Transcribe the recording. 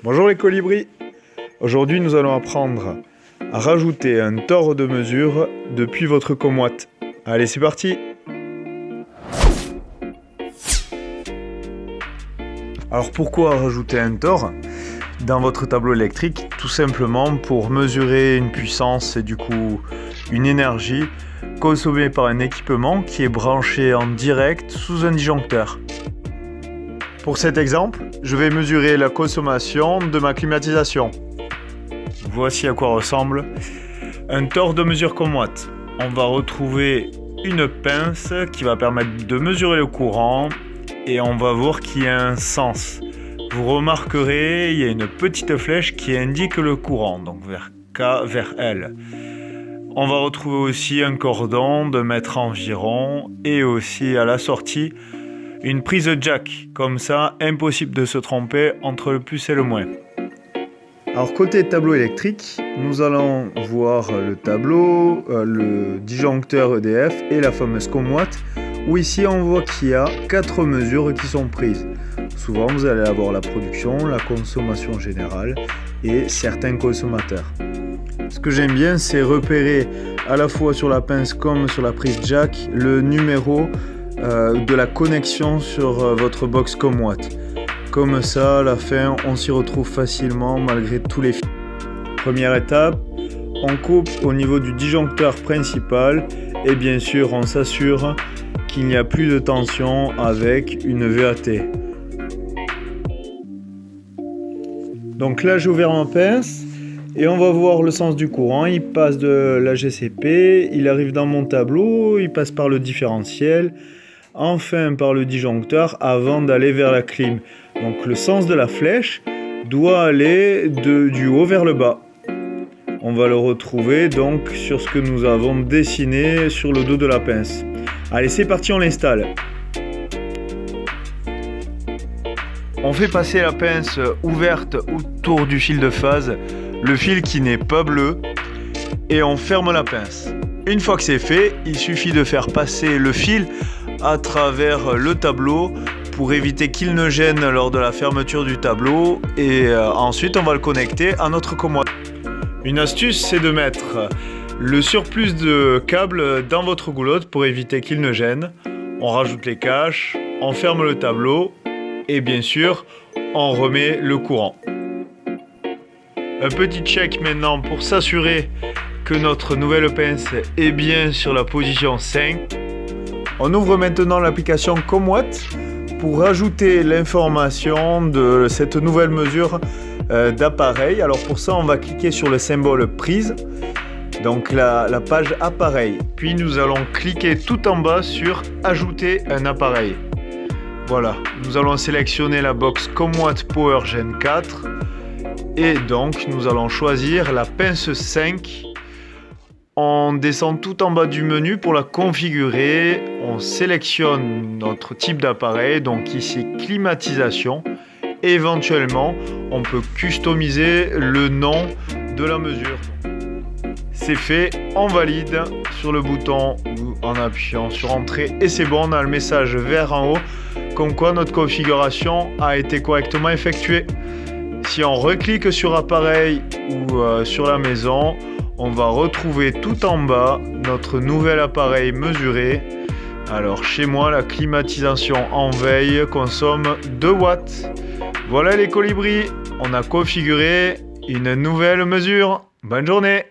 Bonjour les colibris. Aujourd'hui nous allons apprendre à rajouter un tore de mesure depuis votre comoite. Allez, c'est parti. Alors pourquoi rajouter un tore dans votre tableau électrique? Tout simplement pour mesurer une puissance et du coup une énergie consommée par un équipement qui est branché en direct sous un disjoncteur. Pour cet exemple, je vais mesurer la consommation de ma climatisation. Voici à quoi ressemble un tore de mesure comoite. On va retrouver une pince qui va permettre de mesurer le courant et on va voir qu'il y a un sens. Vous remarquerez, il y a une petite flèche qui indique le courant, donc vers K, vers L. On va retrouver aussi un cordon de mètre environ et aussi à la sortie une prise jack. Comme ça, impossible de se tromper entre le plus et le moins. Alors côté tableau électrique, nous allons voir le tableau, le disjoncteur EDF et la fameuse comoite, où ici on voit qu'il y a 4 mesures qui sont prises. Souvent vous allez avoir la production, la consommation générale et certains consommateurs. Ce que j'aime bien, c'est repérer à la fois sur la pince comme sur la prise jack le numéro de la connexion sur votre box comoite. Comme ça, à la fin, on s'y retrouve facilement malgré tous les fils. Première étape, on coupe au niveau du disjoncteur principal et bien sûr, on s'assure qu'il n'y a plus de tension avec une VAT. Donc là, j'ai ouvert ma pince et on va voir le sens du courant. Il passe de la GCP, il arrive dans mon tableau, il passe par le différentiel, enfin par le disjoncteur avant d'aller vers la clim. Donc le sens de la flèche doit aller du haut vers le bas. On va le retrouver donc sur ce que nous avons dessiné sur le dos de la pince. Allez, c'est parti, on l'installe. On fait passer la pince ouverte autour du fil de phase, le fil qui n'est pas bleu, et on ferme la pince. Une fois que c'est fait, il suffit de faire passer le fil à travers le tableau pour éviter qu'il ne gêne lors de la fermeture du tableau et ensuite on va le connecter à notre comoite. Une astuce, c'est de mettre le surplus de câbles dans votre goulotte pour éviter qu'il ne gêne. On rajoute les caches, on ferme le tableau et bien sûr on remet le courant. Un petit check maintenant pour s'assurer que notre nouvelle pince est bien sur la position 5. On ouvre maintenant l'application Comoite pour rajouter l'information de cette nouvelle mesure d'appareil. Alors pour ça, on va cliquer sur le symbole prise, donc la page appareil. Puis nous allons cliquer tout en bas sur ajouter un appareil. Voilà, nous allons sélectionner la box Comoite Power Gen 4 et donc nous allons choisir la pince 5. On descend tout en bas du menu pour la configurer. On sélectionne notre type d'appareil, donc ici climatisation. Éventuellement, on peut customiser le nom de la mesure. C'est fait, on valide sur le bouton ou en appuyant sur entrée et c'est bon, on a le message vert en haut comme quoi notre configuration a été correctement effectuée. Si on reclique sur appareil ou sur la maison, on va retrouver tout en bas notre nouvel appareil mesuré. Alors chez moi, la climatisation en veille consomme 2 watts. Voilà les colibris, on a configuré une nouvelle mesure. Bonne journée!